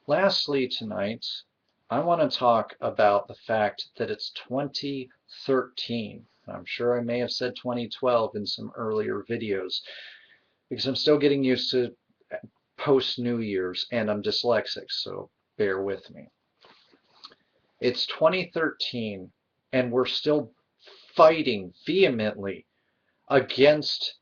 Lastly tonight, I want to talk about the fact that it's 2013. I'm sure I may have said 2012 in some earlier videos because I'm still getting used to post-New Year's and I'm dyslexic, so bear with me. It's 2013 and we're still fighting vehemently against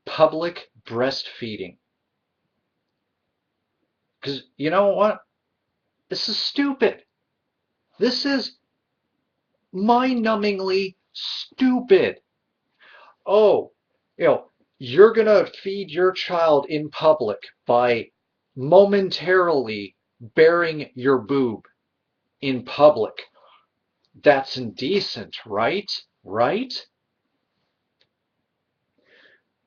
public breastfeeding. Because you know what? This is stupid. This is mind-numbingly stupid. Oh, you know, you're going to feed your child in public by momentarily baring your boob in public. That's indecent, right? Right?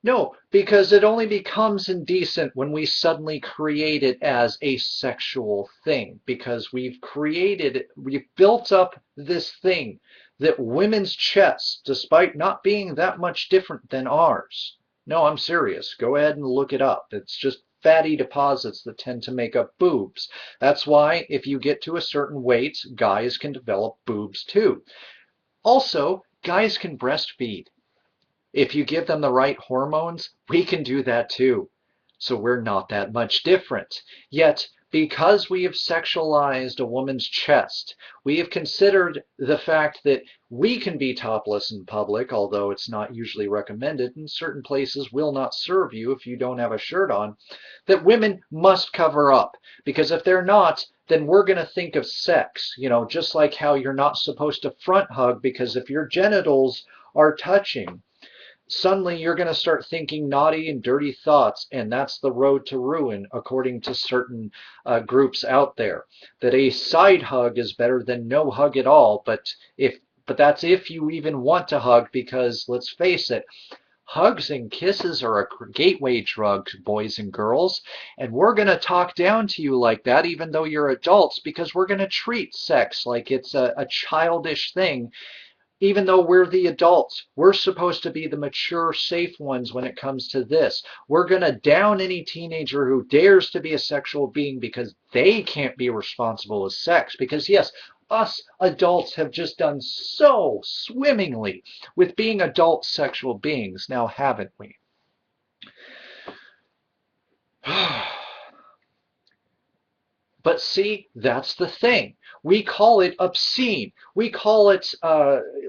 No, because it only becomes indecent when we suddenly create it as a sexual thing. Because we've built up this thing that women's chests, despite not being that much different than ours. No, I'm serious. Go ahead and look it up. It's just fatty deposits that tend to make up boobs. That's why if you get to a certain weight, guys can develop boobs too. Also, guys can breastfeed. If you give them the right hormones, we can do that too. So we're not that much different. Yet, because we have sexualized a woman's chest, we have considered the fact that we can be topless in public, although it's not usually recommended, and certain places will not serve you if you don't have a shirt on, that women must cover up. Because if they're not, then we're going to think of sex, just like how you're not supposed to front hug because if your genitals are touching, suddenly you're going to start thinking naughty and dirty thoughts, and that's the road to ruin, according to certain groups out there. That a side hug is better than no hug at all, but that's if you even want to hug, because let's face it, hugs and kisses are a gateway drug, boys and girls, and we're going to talk down to you like that even though you're adults, because we're going to treat sex like it's a childish thing. Even though we're the adults, we're supposed to be the mature, safe ones when it comes to this. We're going to down any teenager who dares to be a sexual being because they can't be responsible with sex. Because yes, us adults have just done so swimmingly with being adult sexual beings, now haven't we? But see, that's the thing. We call it obscene. We call it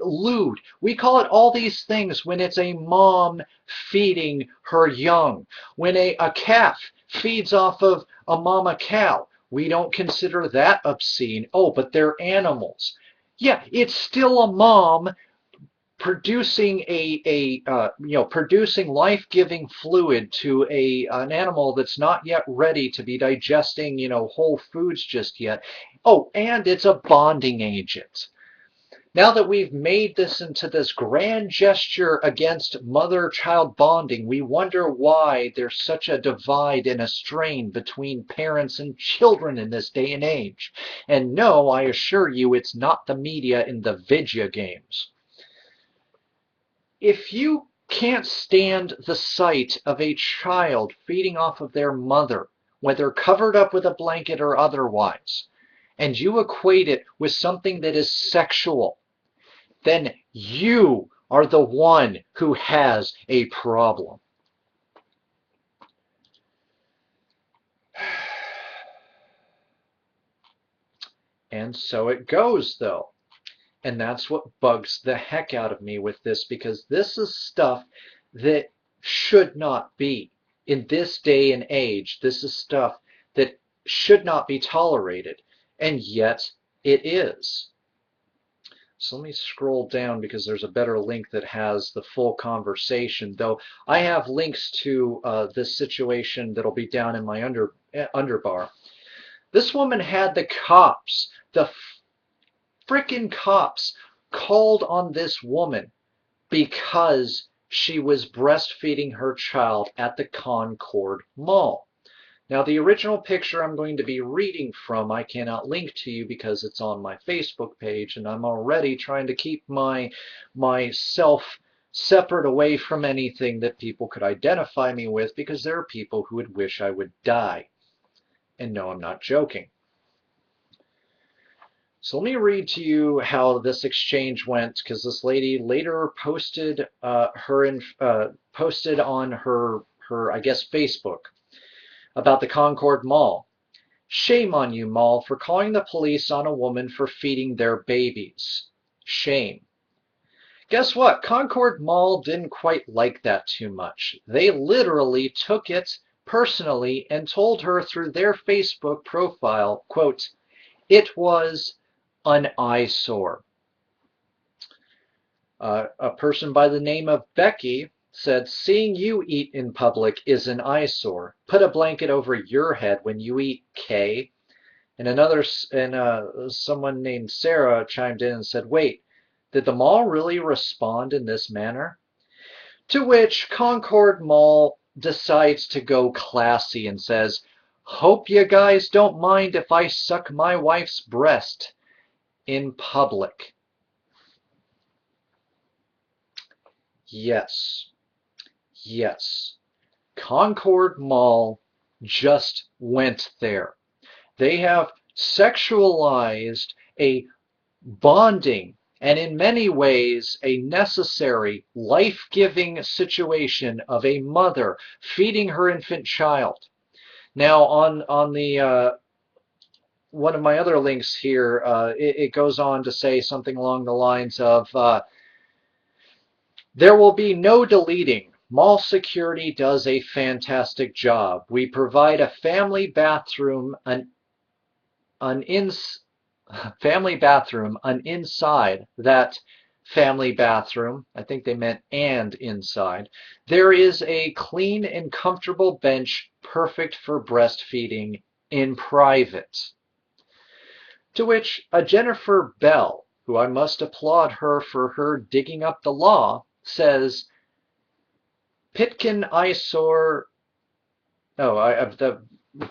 lewd. We call it all these things when it's a mom feeding her young. When a calf feeds off of a mama cow, we don't consider that obscene. Oh, but they're animals. Yeah, it's still a mom producing producing life-giving fluid to an animal that's not yet ready to be digesting whole foods just yet. Oh, and it's a bonding agent. Now that we've made this into this grand gesture against mother-child bonding, we wonder why there's such a divide and a strain between parents and children in this day and age. And no, I assure you, it's not the media in the video games. If you can't stand the sight of a child feeding off of their mother, whether covered up with a blanket or otherwise, and you equate it with something that is sexual, then you are the one who has a problem. And so it goes, though. And that's what bugs the heck out of me with this, because this is stuff that should not be. In this day and age, this is stuff that should not be tolerated, and yet it is. So let me scroll down because there's a better link that has the full conversation, though I have links to this situation that'll be down in my underbar. This woman had the cops, the frickin' cops called on this woman because she was breastfeeding her child at the Concord Mall. Now, the original picture I'm going to be reading from, I cannot link to you because it's on my Facebook page, and I'm already trying to keep myself separate away from anything that people could identify me with, because there are people who would wish I would die. And no, I'm not joking. So let me read to you how this exchange went, because this lady later posted posted on her I guess Facebook about the Concord Mall. Shame on you, Mall, for calling the police on a woman for feeding their babies. Shame. Guess what? Concord Mall didn't quite like that too much. They literally took it personally and told her through their Facebook profile, quote, it was an eyesore. A person by the name of Becky said, seeing you eat in public is an eyesore. Put a blanket over your head when you eat, Kay. And someone named Sarah chimed in and said, wait, did the mall really respond in this manner? To which Concord Mall decides to go classy and says, hope you guys don't mind if I suck my wife's breast in public. Yes, yes. Concord Mall just went there. They have sexualized a bonding and in many ways a necessary life-giving situation of a mother feeding her infant child. Now on the one of my other links here, it goes on to say something along the lines of there will be no deleting. Mall security does a fantastic job. We provide a family bathroom, an inside that family bathroom, I think they meant and inside, there is a clean and comfortable bench perfect for breastfeeding in private. To which a Jennifer Bell, who I must applaud her for her digging up the law, says, Pitkin eyesore, the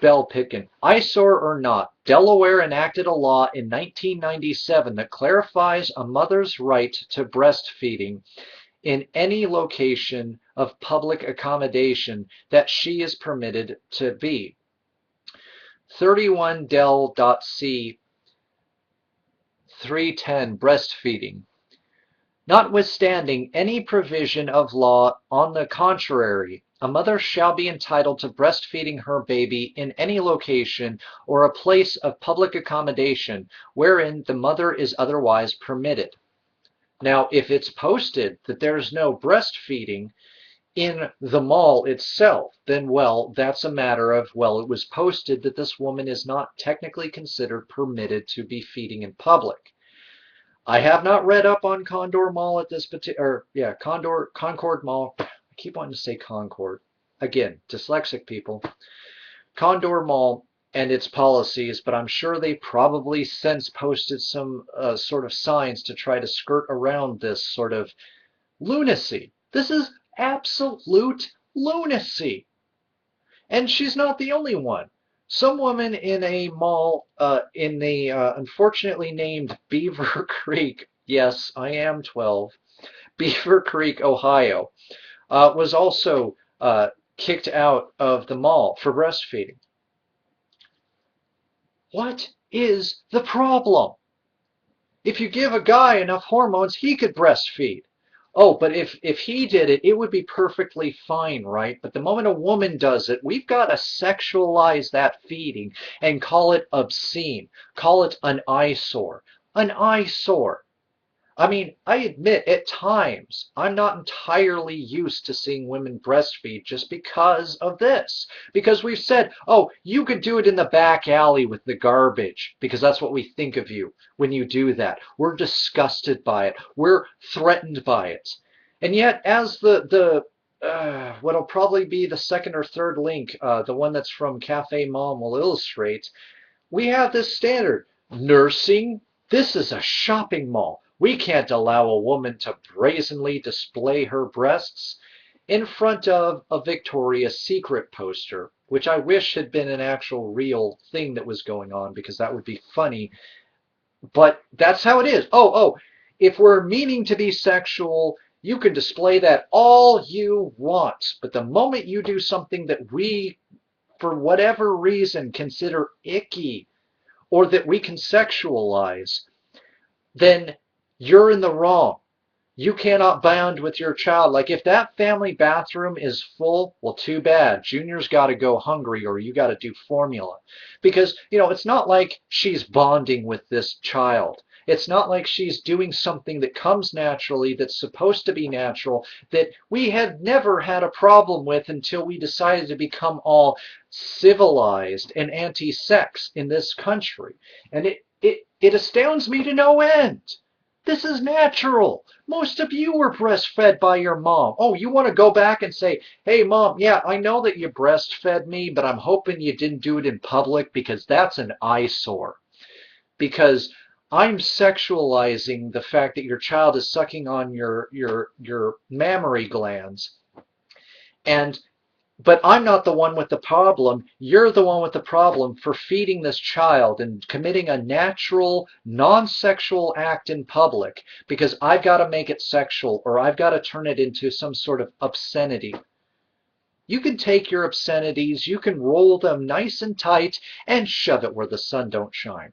Bell Pitkin, eyesore or not, Delaware enacted a law in 1997 that clarifies a mother's right to breastfeeding in any location of public accommodation that she is permitted to be. 31 Del.C 310 breastfeeding. Notwithstanding any provision of law on the contrary, a mother shall be entitled to breastfeeding her baby in any location or a place of public accommodation wherein the mother is otherwise permitted. Now, if it's posted that there's no breastfeeding in the mall itself, then, well, that's a matter of, well, it was posted that this woman is not technically considered permitted to be feeding in public. I have not read up on Condor Mall at this particular, Concord Mall. I keep wanting to say Concord. Again, dyslexic people. Condor Mall and its policies, but I'm sure they probably since posted some sort of signs to try to skirt around this sort of lunacy. This is absolute lunacy. And she's not the only one. Some woman in a mall in the unfortunately named Beaver Creek, yes, I am 12, Beaver Creek, Ohio, was also kicked out of the mall for breastfeeding. What is the problem? If you give a guy enough hormones, he could breastfeed. Oh, but if he did it, it would be perfectly fine, right? But the moment a woman does it, we've got to sexualize that feeding and call it obscene. Call it an eyesore. An eyesore. I mean, I admit at times I'm not entirely used to seeing women breastfeed just because of this. Because we've said, oh, you could do it in the back alley with the garbage because that's what we think of you when you do that. We're disgusted by it. We're threatened by it. And yet, as what'll probably be the second or third link, the one that's from Cafe Mom will illustrate, we have this standard. Nursing, this is a shopping mall. We can't allow a woman to brazenly display her breasts in front of a Victoria's Secret poster, which I wish had been an actual real thing that was going on because that would be funny. But that's how it is. Oh, if we're meaning to be sexual, you can display that all you want. But the moment you do something that we for whatever reason, consider icky or that we can sexualize, then you're in the wrong. You cannot bond with your child. Like if that family bathroom is full, well, too bad. Junior's got to go hungry or you got to do formula. Because, it's not like she's bonding with this child. It's not like she's doing something that comes naturally, that's supposed to be natural, that we had never had a problem with until we decided to become all civilized and anti-sex in this country. And it astounds me to no end. This is natural. Most of you were breastfed by your mom. Oh, you want to go back and say, hey, mom, yeah, I know that you breastfed me, but I'm hoping you didn't do it in public because that's an eyesore. Because I'm sexualizing the fact that your child is sucking on your mammary glands. But I'm not the one with the problem. You're the one with the problem for feeding this child and committing a natural, non-sexual act in public because I've got to make it sexual or I've got to turn it into some sort of obscenity. You can take your obscenities, you can roll them nice and tight and shove it where the sun don't shine.